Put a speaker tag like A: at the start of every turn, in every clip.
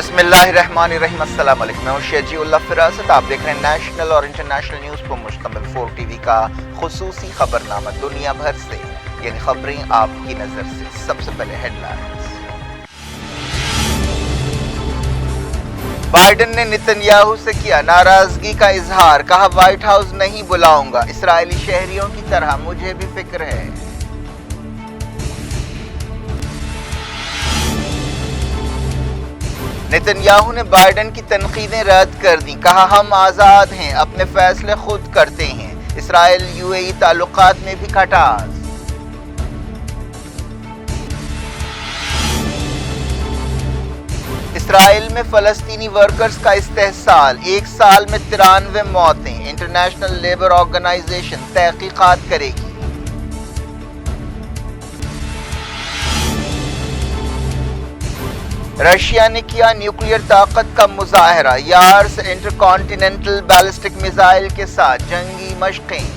A: بسم اللہ الرحمن الرحیم، السلام علیکم، میں ہوں شیجی اللہ فراست۔ آپ دیکھ رہے ہیں نیشنل اور انٹرنیشنل نیوز پر مشتمل 4 ٹی وی کا خصوصی خبرنامہ دنیا بھر سے، یعنی خبریں آپ کی نظر سے۔ سب سے پہلے ہیڈ لائنز۔ بائیڈن نے نتن یاہو سے کیا ناراضگی کا اظہار، کہا وائٹ ہاؤس نہیں بلاؤں گا، اسرائیلی شہریوں کی طرح مجھے بھی فکر ہے۔ نتن یاہو نے بائیڈن کی تنقیدیں رد کر دیں، کہا ہم آزاد ہیں، اپنے فیصلے خود کرتے ہیں۔ اسرائیل یو اے ای تعلقات میں بھی کھٹاس۔ اسرائیل میں فلسطینی ورکرز کا استحصال، ایک سال میں 93 موتیں، انٹرنیشنل لیبر آرگنائزیشن تحقیقات کرے گی۔ رشیا نے کیا نیوکلیئر طاقت کا مظاہرہ، Yars intercontinental ballistic missile کے ساتھ جنگی مشقیں۔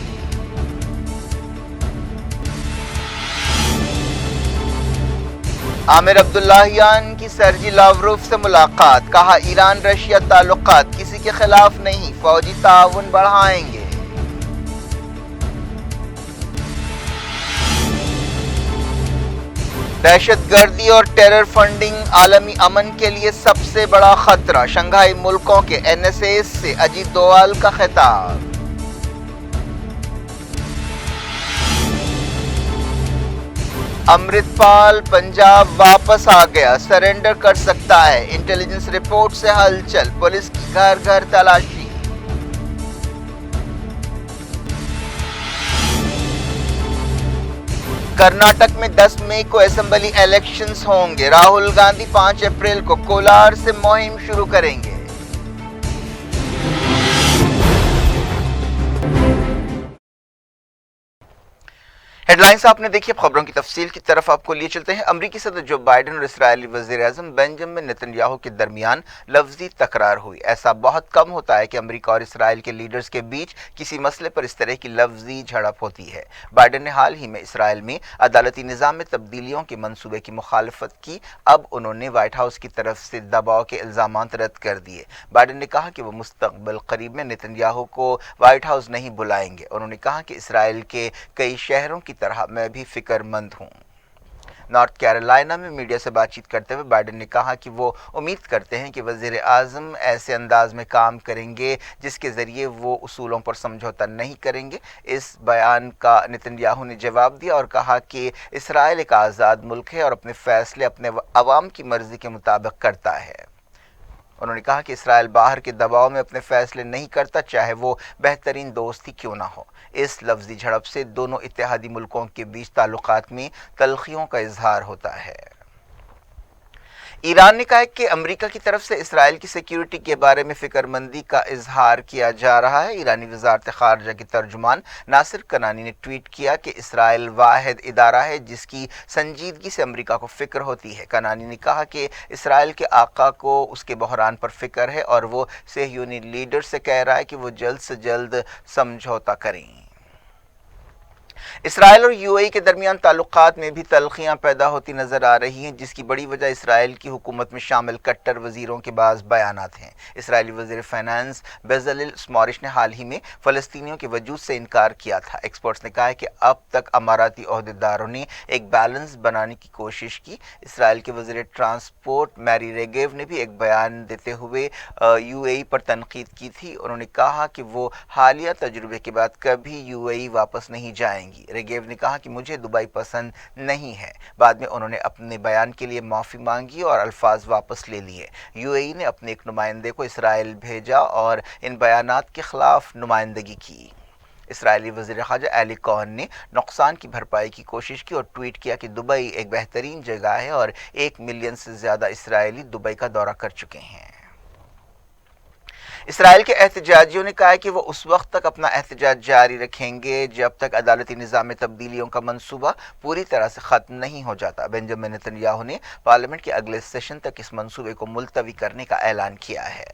A: عامر عبداللہیان کی سرجی لاوروف سے ملاقات، کہا ایران رشیا تعلقات کسی کے خلاف نہیں، فوجی تعاون بڑھائیں گے۔ دہشت گردی اور ٹیرر فنڈنگ عالمی امن کے لیے سب سے بڑا خطرہ، شنگھائی ملکوں کے این ایس اے سے اجیت دووال کا خطاب۔ امرت پال پنجاب واپس آ گیا، سرنڈر کر سکتا ہے، انٹیلیجنس رپورٹ سے ہلچل، پولیس کی گھر گھر تلاشی۔ کرناٹک میں 10 مئی کو اسمبلی الیکشنز ہوں گے، راہل گاندھی 5 اپریل کو کولار سے مہم شروع کریں گے۔ ہیڈ لائنز آپ نے دیکھی، اب خبروں کی تفصیل کی طرف آپ کو لیے چلتے ہیں۔ امریکی صدر جو بائیڈن اور اسرائیلی وزیر اعظم بنجمن نتن یاہو کے درمیان لفظی تکرار ہوئی۔ ایسا بہت کم ہوتا ہے کہ امریکہ اور اسرائیل کے لیڈرز کے بیچ کسی مسئلے پر اس طرح کی لفظی جھڑپ ہوتی ہے۔ بائیڈن نے حال ہی میں اسرائیل میں عدالتی نظام میں تبدیلیوں کے منصوبے کی مخالفت کی، اب انہوں نے وائٹ ہاؤس کی طرف سے دباؤ کے الزامات رد کر دیے۔ بائیڈن نے کہا کہ وہ مستقبل قریب میں نتن یاہو کو وائٹ ہاؤس نہیں بلائیں گے۔ انہوں نے کہا کہ اسرائیل کے کئی شہروں کی طرح میں بھی فکر مند ہوں۔ نارتھ کیرولائنا میں میڈیا سے بات چیت کرتے ہوئے بائیڈن نے کہا کہ وہ امید کرتے ہیں کہ وزیر اعظم ایسے انداز میں کام کریں گے جس کے ذریعے وہ اصولوں پر سمجھوتا نہیں کریں گے۔ اس بیان کا نتن یاہو نے جواب دیا اور کہا کہ اسرائیل ایک آزاد ملک ہے اور اپنے فیصلے اپنے عوام کی مرضی کے مطابق کرتا ہے۔ انہوں نے کہا کہ اسرائیل باہر کے دباؤ میں اپنے فیصلے نہیں کرتا، چاہے وہ بہترین دوست ہی کیوں نہ ہو۔ اس لفظی جھڑپ سے دونوں اتحادی ملکوں کے بیچ تعلقات میں تلخیوں کا اظہار ہوتا ہے۔ ایران نے کہا ہے کہ امریکہ کی طرف سے اسرائیل کی سیکیورٹی کے بارے میں فکر مندی کا اظہار کیا جا رہا ہے۔ ایرانی وزارت خارجہ کے ترجمان ناصر کنانی نے ٹویٹ کیا کہ اسرائیل واحد ادارہ ہے جس کی سنجیدگی سے امریکہ کو فکر ہوتی ہے۔ کنانی نے کہا کہ اسرائیل کے آقا کو اس کے بحران پر فکر ہے اور وہ صہیونی لیڈر سے کہہ رہا ہے کہ وہ جلد سے جلد سمجھوتا کریں۔ اسرائیل اور یو اے ای کے درمیان تعلقات میں بھی تلخیاں پیدا ہوتی نظر آ رہی ہیں، جس کی بڑی وجہ اسرائیل کی حکومت میں شامل کٹر وزیروں کے بعض بیانات ہیں۔ اسرائیلی وزیر فائنانس بیزلیل سموٹریچ نے حال ہی میں فلسطینیوں کے وجود سے انکار کیا تھا۔ ایکسپرٹس نے کہا ہے کہ اب تک اماراتی عہدیداروں نے ایک بیلنس بنانے کی کوشش کی۔ اسرائیل کے وزیر ٹرانسپورٹ میری ریگیو نے بھی ایک بیان دیتے ہوئے یو اے ای پر تنقید کی تھی۔ انہوں نے کہا کہ وہ حالیہ تجربے کے بعد کبھی یو اے ای واپس نہیں جائیں گی۔ ریگیو نے کہا کہ مجھے دبئی پسند نہیں ہے۔ بعد میں انہوں نے اپنے بیان کے لیے معافی مانگی اور الفاظ واپس لے لیے۔ یو اے ای نے اپنے ایک نمائندے کو اسرائیل بھیجا اور ان بیانات کے خلاف نمائندگی کی۔ اسرائیلی وزیر خارجہ ایلی کوہن نے نقصان کی بھرپائی کی کوشش کی اور ٹویٹ کیا کہ دبئی ایک بہترین جگہ ہے اور 1 ملین سے زیادہ اسرائیلی دبئی کا دورہ کر چکے ہیں۔ اسرائیل کے احتجاجیوں نے کہا ہے کہ وہ اس وقت تک اپنا احتجاج جاری رکھیں گے جب تک عدالتی نظام میں تبدیلیوں کا منصوبہ پوری طرح سے ختم نہیں ہو جاتا۔ بنجمن نتن یاہو نے پارلیمنٹ کے اگلے سیشن تک اس منصوبے کو ملتوی کرنے کا اعلان کیا ہے۔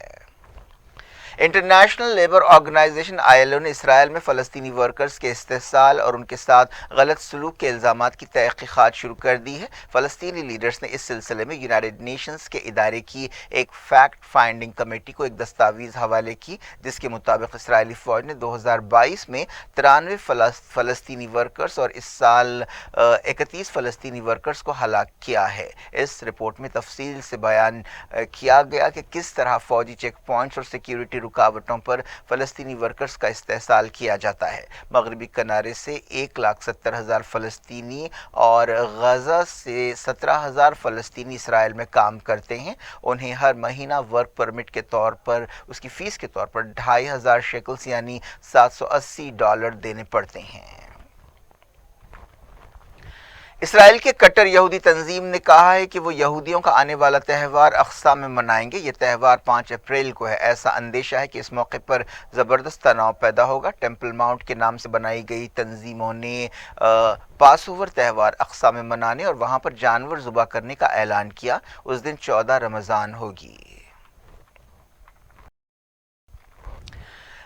A: इंटरनेशनल लेबर ऑर्गेनाइजेशन ILO ने इसराइल में फ़लस्तीनी वर्कर्स के इस्तेहसाल और उनके साथ गलत सलूक के इल्ज़ामात की तहक़ीक़ात शुरू कर दी है। फ़लस्तीनी लीडर्स ने इस सिलसिले में यूनाइटेड नेशंस के इदारे की एक फैक्ट फाइंडिंग कमेटी को एक दस्तावेज़ हवाले की, जिसके मुताबिक इसराइली फ़ौज ने 2022 में 93 फ़लस्तीनी वर्कर्स और इस साल 31 फ़लस्तीनी वर्कर्स को हलाक किया है। इस रिपोर्ट में तफसील से बयान किया गया कि किस तरह फ़ौजी चेक पॉइंट्स और सिक्योरिटी रुकावटों पर फ़लस्तीनी वर्कर्स का इस्तेहसाल किया जाता है। मगरबी किनारे से 1,70,000 फ़लस्तीनी और गज़ा से 17,000 फ़लस्तीनी इसराइल में काम करते हैं। उन्हें हर महीना वर्क परमिट के तौर पर उसकी फ़ीस के तौर पर 2,500 शेकल्स यानी $780 देने पड़ते हैं। इसराइल के कट्टर यहूदी तंजीम ने कहा है कि वो यहूदियों का आने वाला त्यौहार अक्सा में मनाएंगे। ये त्यौहार 5 अप्रैल को है। ऐसा अंदेशा है कि इस मौके पर ज़बरदस्त तनाव पैदा होगा। टेम्पल माउंट के नाम से बनाई गई तंजीमों ने पास ओवर त्यौहार अक्सा में मनाने और वहाँ पर जानवर ज़ुबा करने का ऐलान किया। उस दिन 14 रमज़ान होगी।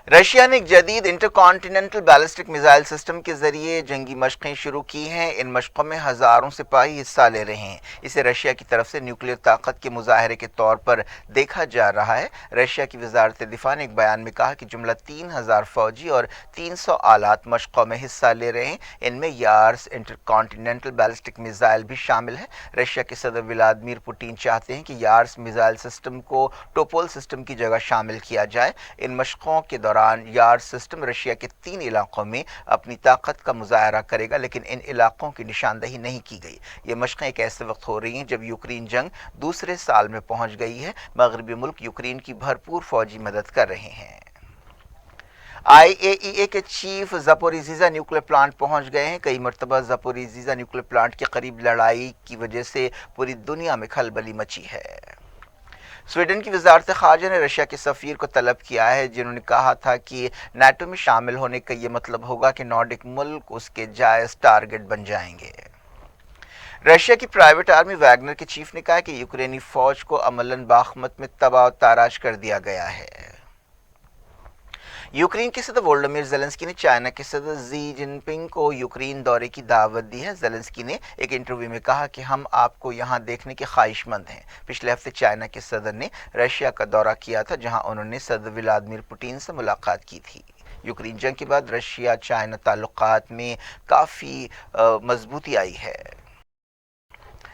A: रशिया ने एक जदीद इंटरकॉन्टिनेंटल बैलिस्टिक मिसाइल सिस्टम के जरिए जंगी मशक़ें शुरू की हैं। इन मशक़ों में हज़ारों सिपाही हिस्सा ले रहे हैं। इसे रशिया की तरफ से न्यूक्लियर ताकत के मुजाहरे के तौर पर देखा जा रहा है। रशिया की वजारत दिफा ने एक बयान में कहा कि जुमला 3,000 फ़ौजी और 300 आलात मशक़ों में हिस्सा ले रहे हैं। इनमें यार्स इंटरकॉन्टिनेंटल बैलिस्टिक मिसाइल भी शामिल है। रशिया के सदर व्लादिमीर पुतिन चाहते हैं कि यार्स मिसाइल सिस्टम को टोपोल सिस्टम की जगह शामिल किया जाए। इन मशक़ों के दौरान यार्ड सिस्टम रशिया के 3 इलाकों में अपनी ताकत का मुजाहरा करेगा, लेकिन इन इलाकों की निशानदही नहीं की गई। ये मशक़ें एक ऐसे वक्त हो रही हैं जब यूक्रेन जंग दूसरे साल में पहुंच गई है। मगरबी मुल्क यूक्रेन की भरपूर फौजी मदद कर रहे हैं। IAEA के चीफ ज़पोरिज़िया न्यूक्लियर प्लांट पहुंच गए हैं। कई मरतबा ज़पोरिज़िया न्यूक्लियर प्लांट के करीब लड़ाई की वजह से पूरी दुनिया में खलबली मची है। स्वीडन की वजारत ख़ारजा ने रशिया के सफ़ीर को तलब किया है, जिन्होंने कहा था कि नाटो में शामिल होने का ये मतलब होगा कि नॉर्डिक मुल्क उसके जायज़ टारगेट बन जाएंगे। रशिया की प्राइवेट आर्मी वैगनर के चीफ ने कहा कि यूक्रेनी फ़ौज को अमलन बाखमत में तबाह ताराश कर दिया गया है। यूक्रेन के सदर वोलोडिमिर ज़ेलेंस्की ने चाइना के सदर शी जिनपिंग को यूक्रेन दौरे की दावत दी है। ज़ेलेंस्की ने एक इंटरव्यू में कहा कि हम आपको यहां देखने के ख्वाहिशमंद हैं। पिछले हफ्ते चाइना के सदर ने रशिया का दौरा किया था, जहां उन्होंने सदर व्लादिमीर पुतिन से मुलाकात की थी। यूक्रेन जंग के बाद रशिया चाइना ताल्लुकात में काफ़ी मजबूती आई है।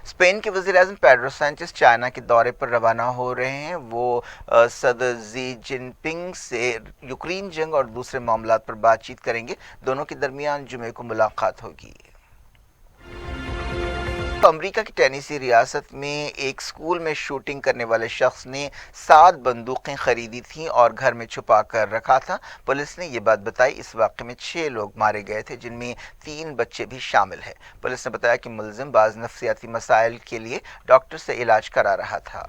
A: स्पेन के वज़ीर-ए-आज़म पेड्रो सैंचेस चाइना के दौरे पर रवाना हो रहे हैं। वो सदर शी जिनपिंग से यूक्रेन जंग और दूसरे मामलात पर बातचीत करेंगे। दोनों के दरमियान जुमे को मुलाकात होगी। अमेरिका की टेनेसी रियासत में एक स्कूल में शूटिंग करने वाले शख्स ने 7 बंदूकें खरीदी थीं और घर में छुपा कर रखा था। पुलिस ने ये बात बताई। इस वाक़े में 6 लोग मारे गए थे, जिनमें 3 बच्चे भी शामिल हैं। पुलिस ने बताया कि मुलजिम बाज़ नफ्सियाती मसाइल के लिए डॉक्टर से इलाज करा रहा था।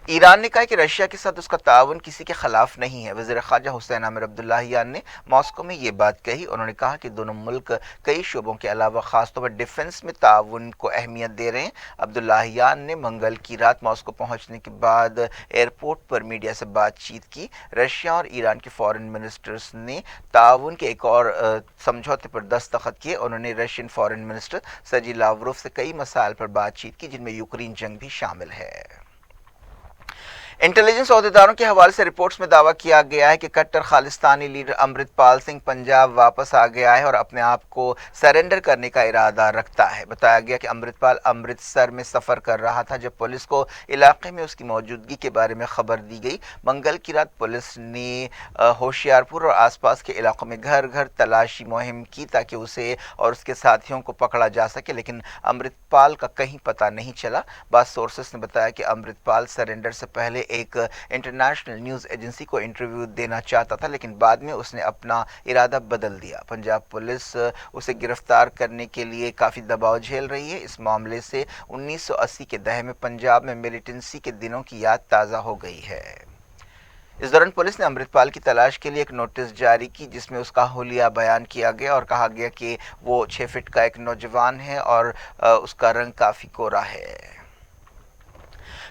A: ईरान ने कहा कि रशिया के साथ उसका ताउन किसी के खिलाफ नहीं है। वज़ीर ख़ारजा हुसैन आमिर अब्दुल्लाहियान ने मॉस्को में ये बात कही। उन्होंने कहा कि दोनों मुल्क कई शोबों के अलावा ख़ासतौर पर डिफेंस में ताउन को अहमियत दे रहे हैं। अब्दुल्लाहियान ने मंगल की रात मॉस्को पहुंचने के बाद एयरपोर्ट पर मीडिया से बातचीत की। रशिया और ईरान के फॉरेन मिनिस्टर्स ने ताउन के एक और समझौते पर दस्तखत किए। उन्होंने रशियन फॉरेन मिनिस्टर सर्जी लावरोव से कई मसाइल पर बातचीत की, जिनमें यूक्रेन जंग भी शामिल है। इंटेलिजेंस अहदेदारों के हवाले से रिपोर्ट्स में दावा किया गया है कि कट्टर खालिस्तानी लीडर अमृतपाल सिंह पंजाब वापस आ गया है और अपने आप को सरेंडर करने का इरादा रखता है। बताया गया कि अमृतपाल अमृतसर में सफ़र कर रहा था जब पुलिस को इलाके में उसकी मौजूदगी के बारे में खबर दी गई। मंगल की रात पुलिस ने होशियारपुर और आसपास के इलाकों में घर घर तलाशी मुहिम की ताकि उसे और उसके साथियों को पकड़ा जा सके, लेकिन अमृतपाल का कहीं पता नहीं चला। बाद सोर्सेस ने बताया कि अमृतपाल सरेंडर से पहले एक इंटरनेशनल न्यूज़ एजेंसी को इंटरव्यू देना चाहता था, लेकिन बाद में उसने अपना इरादा बदल दिया। पंजाब पुलिस उसे गिरफ्तार करने के लिए काफ़ी दबाव झेल रही है। इस मामले से 1980 के दहे में पंजाब में मिलिटेंसी के दिनों की याद ताज़ा हो गई है। इस दौरान पुलिस ने अमृतपाल की तलाश के लिए एक नोटिस जारी की, जिसमें उसका हुलिया बयान किया गया और कहा गया कि वो 6 फीट का एक नौजवान है और उसका रंग काफ़ी कोरा है।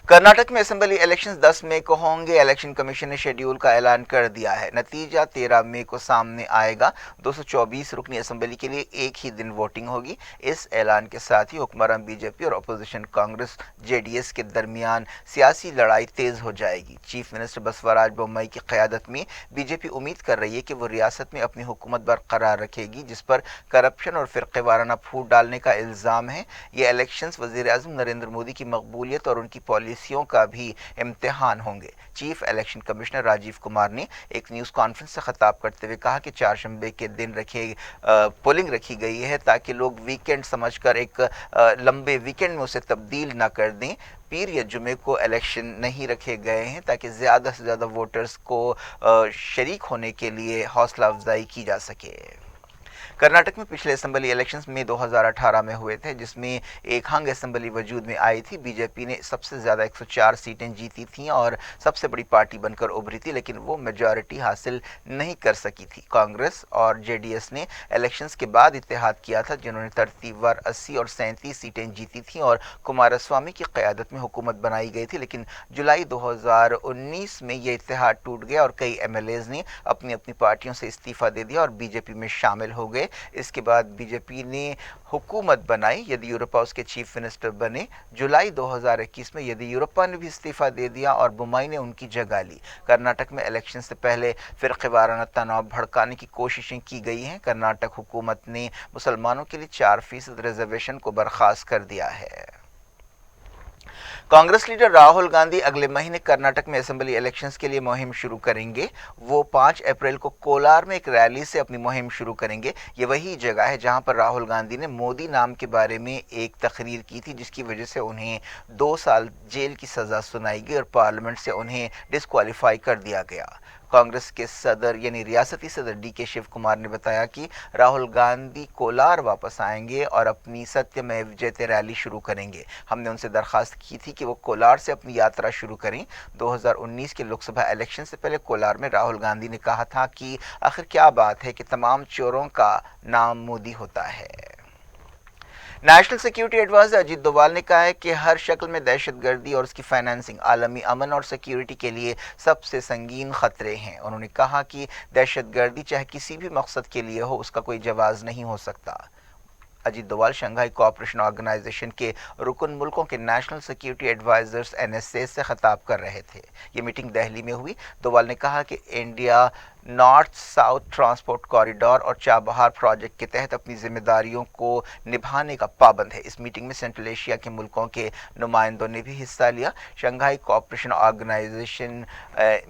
A: कर्नाटक में असेंबली इलेक्शंस 10 मई को होंगे। इलेक्शन कमीशन ने शेड्यूल का ऐलान कर दिया है। नतीजा 13 मई को सामने आएगा। 224 रुकनी असेंबली के लिए एक ही दिन वोटिंग होगी। इस ऐलान के साथ ही हुक्मरान बीजेपी और अपोजिशन कांग्रेस जेडीएस के दरमियान सियासी लड़ाई तेज हो जाएगी। चीफ मिनिस्टर बसवराज बोम्मई की क़यादत में बीजेपी उम्मीद कर रही है कि वो रियासत में अपनी हुकूमत बरकरार रखेगी, जिस पर करप्शन और फिरके वाराना फूट डालने का इल्ज़ाम है। ये इलेक्शंस वज़ीर आज़म नरेंद्र मोदी की मकबूलियत और उनकी पॉलिसियों का भी इम्तिहान होंगे। Chief election commissioner Rajiv Kumar ने एक न्यूज़ कॉन्फ्रेंस से खिताब करते हुए कहा कि चारशंबे के दिन पोलिंग रखी गई है ताकि लोग वीकेंड समझकर एक लंबे वीकेंड में उसे तब्दील ना कर दें। पीर या जुमे को इलेक्शन नहीं रखे गए हैं ताकि ज़्यादा से ज़्यादा वोटर्स को शरीक होने के लिए हौसला अफजाई की जा सके। कर्नाटक में पिछले असेंबली इलेक्शंस में 2018 में हुए थे, जिसमें एक हंग असेंबली वजूद में आई थी। बीजेपी ने सबसे ज़्यादा 104 सीटें जीती थीं और सबसे बड़ी पार्टी बनकर उभरी थी, लेकिन वो मेजॉरिटी हासिल नहीं कर सकी थी। कांग्रेस और जेडीएस ने इलेक्शंस के बाद इत्तेहाद किया था, जिन्होंने तरतीबवार 80 और 37 सीटें जीती थीं और कुमारस्वामी की क़यादत में हुकूमत बनाई गई थी। लेकिन जुलाई 2019 में ये इत्तेहाद टूट गया और कई एमएलएज ने अपनी अपनी पार्टियों से इस्तीफ़ा दे दिया और बीजेपी में शामिल हो गए। इसके बाद बीजेपी ने हुकूमत बनाई। येदियुरप्पा उसके चीफ मिनिस्टर बने। जुलाई 2021 में येदियुरप्पा ने भी इस्तीफा दे दिया और बोम्मई ने उनकी जगह ली। कर्नाटक में इलेक्शन से पहले फिरक़ेवाराना तनाव भड़काने की कोशिशें की गई हैं। कर्नाटक हुकूमत ने मुसलमानों के लिए 4% रिजर्वेशन को बर्खास्त कर दिया है। कांग्रेस लीडर राहुल गांधी अगले महीने कर्नाटक में असेंबली इलेक्शंस के लिए मुहिम शुरू करेंगे। वो 5 अप्रैल को कोलार में एक रैली से अपनी मुहिम शुरू करेंगे। ये वही जगह है जहां पर राहुल गांधी ने मोदी नाम के बारे में एक तकरीर की थी, जिसकी वजह से उन्हें 2 साल जेल की सज़ा सुनाई गई और पार्लियामेंट से उन्हें डिस्क्वालीफाई कर दिया गया। कांग्रेस के सदर यानी रियासती सदर डीके शिव कुमार ने बताया कि राहुल गांधी कोलार वापस आएंगे और अपनी सत्यमेव जयते रैली शुरू करेंगे। हमने उनसे दरख्वास्त की थी कि वो कोलार से अपनी यात्रा शुरू करें। 2019 के लोकसभा इलेक्शन से पहले कोलार में राहुल गांधी ने कहा था कि आखिर क्या बात है कि तमाम चोरों का नाम मोदी होता है। National security adviser Ajit Doval ने कहा है कि हर शक्ल में दहशतगर्दी और उसकी फाइनेंसिंग आलमी अमन और सिक्योरिटी के लिए सबसे संगीन खतरे हैं। उन्होंने कहा कि दहशतगर्दी चाहे किसी भी मकसद के लिए हो, उसका कोई जवाब नहीं हो सकता। Ajit Doval Shanghai cooperation organisation के रुकन मुल्कों के नेशनल सिक्योरिटी एडवाइजर्स NSA से खिताब कर रहे थे। ये मीटिंग दिल्ली में हुई। डोभाल ने कहा कि India north south transport corridor और चाबहार प्रोजेक्ट के तहत अपनी जिम्मेदारियों को निभाने का पाबंद है। इस मीटिंग में सेंट्रल एशिया के मुल्कों के नुमाइंदों ने भी हिस्सा लिया। शंघाई कोऑपरेशन ऑर्गेनाइजेशन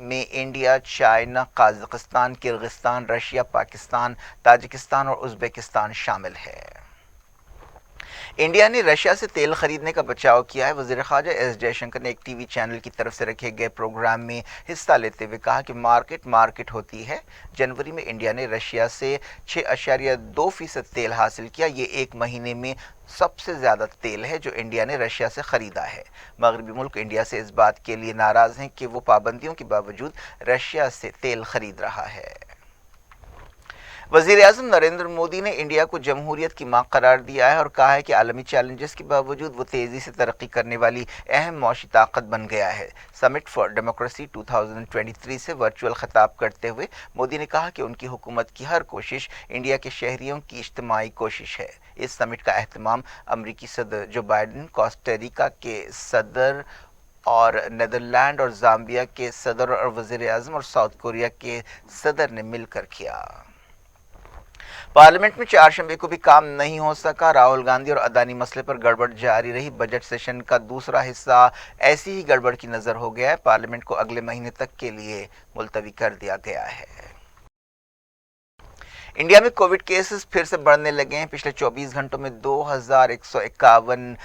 A: में India, China, Kazakhstan, Kyrgyzstan, Russia, Pakistan, Tajikistan और उज़्बेकिस्तान शामिल है। इंडिया ने रशिया से तेल खरीदने का बचाव किया है। वज़ीर ख़ारजा एस जयशंकर ने एक टीवी चैनल की तरफ से रखे गए प्रोग्राम में हिस्सा लेते हुए कहा कि मार्केट होती है। जनवरी में इंडिया ने रशिया से 6.2% तेल हासिल किया। ये एक महीने में सबसे ज़्यादा तेल है जो इंडिया ने रशिया से ख़रीदा है। मगरबी मुल्क इंडिया से इस बात के लिए नाराज़ हैं कि वो पाबंदियों के बावजूद रशिया से तेल खरीद रहा है। वज़ीर आज़म नरेंद्र मोदी ने इंडिया को जमहूरियत की माँ करार दिया है और कहा है कि आलमी चैलेंजेस के बावजूद वो तेज़ी से तरक्की करने वाली अहम मौशी ताकत बन गया है। समिट फॉर डेमोक्रेसी 2023 से वर्चुअल खिताब करते हुए मोदी ने कहा कि उनकी हुकूमत की हर कोशिश इंडिया के शहरियों की इज्तिमाई कोशिश है। इस समिट का एहतमाम अमरीकी सदर जो बाइडन, कोस्टारिका के सदर और नीदरलैंड और ज़ाम्बिया के सदर और वज़ीर आज़म और साउथ कोरिया के सदर ने मिलकर किया। पार्लियामेंट में चारशंबे को भी काम नहीं हो सका। राहुल गांधी और अदानी मसले पर गड़बड़ जारी रही। बजट सेशन का दूसरा हिस्सा ऐसी ही गड़बड़ की नज़र हो गया है। पार्लियामेंट को अगले महीने तक के लिए मुलतवी कर दिया गया है। इंडिया में कोविड केसेस फिर से बढ़ने लगे हैं। पिछले 24 घंटों में 2151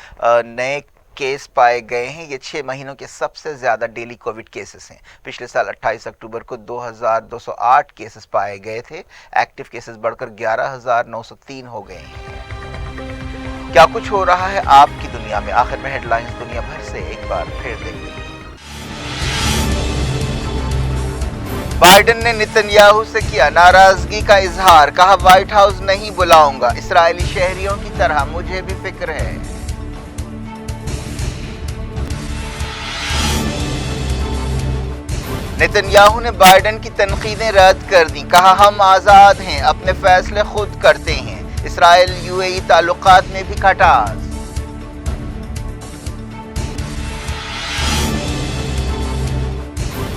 A: नए केस पाए गए हैं। ये 6 महीनों के सबसे ज़्यादा डेली कोविड केसेस हैं। पिछले साल 28 अक्टूबर को 2208 केसेस पाए गए थे। एक्टिव केसेस बढ़कर 11903 हो गए हैं। क्या कुछ हो रहा है आपकी दुनिया में? आखिर में हेडलाइंस दुनिया भर से एक बार फिर देखिए। बाइडेन ने नेतन्याहू से किया नाराजगी का इजहार। कहा व्हाइट हाउस नहीं बुलाऊंगा। इस्राएली शहरियों की तरह मुझे भी फिक्र है। नेतन्याहू ने बाइडन की तनकीदें रद्द कर दी, कहा हम आज़ाद हैं, अपने फैसले खुद करते हैं। इसराइल यूएई ताल्लुकात में भी खटास।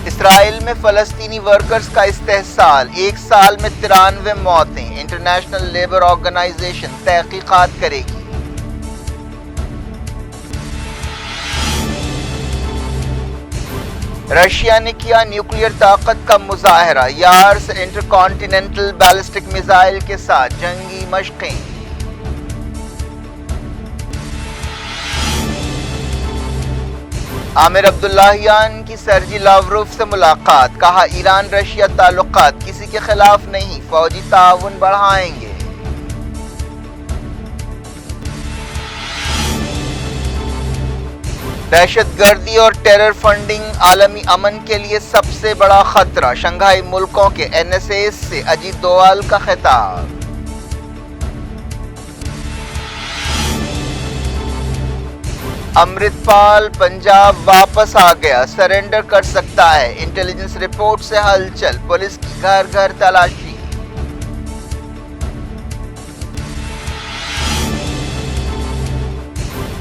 A: इसराइल में फलस्तीनी वर्कर्स का इस्तेहसाल, एक साल में 93 मौतें। इंटरनेशनल लेबर ऑर्गेनाइजेशन तहकीकात करेगी। रशिया ने किया न्यूक्लियर ताकत का मुजाहरा, यार्स इंटरकॉन्टिनेंटल बैलिस्टिक मिसाइल के साथ जंगी मशकें। आमिर अब्दुल्लाहियान की सर्जी लावरोव से मुलाकात, कहा ईरान रशिया ताल्लुकात किसी के खिलाफ नहीं, फौजी ताउन बढ़ाएंगे। दहशतगर्दी और टेरर फंडिंग आलमी अमन के लिए सबसे बड़ा खतरा, शंघाई मुल्कों के NSA से अजीत डोवाल का खिताब। अमृतपाल पंजाब वापस आ गया, सरेंडर कर सकता है, इंटेलिजेंस रिपोर्ट से हलचल, पुलिस की घर घर तलाशी।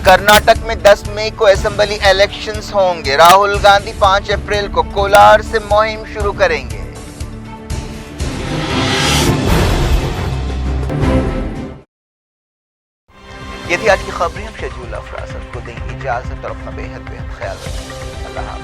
A: कर्नाटक में 10 मई को असेंबली इलेक्शंस होंगे, राहुल गांधी 5 अप्रैल को कोलार से मुहिम शुरू करेंगे। ये थी आज की खबरें। हम शेड्यूल अफरासत को देंगे इजाजत और अपना बेहद ख्याल रखें। अल्लाह।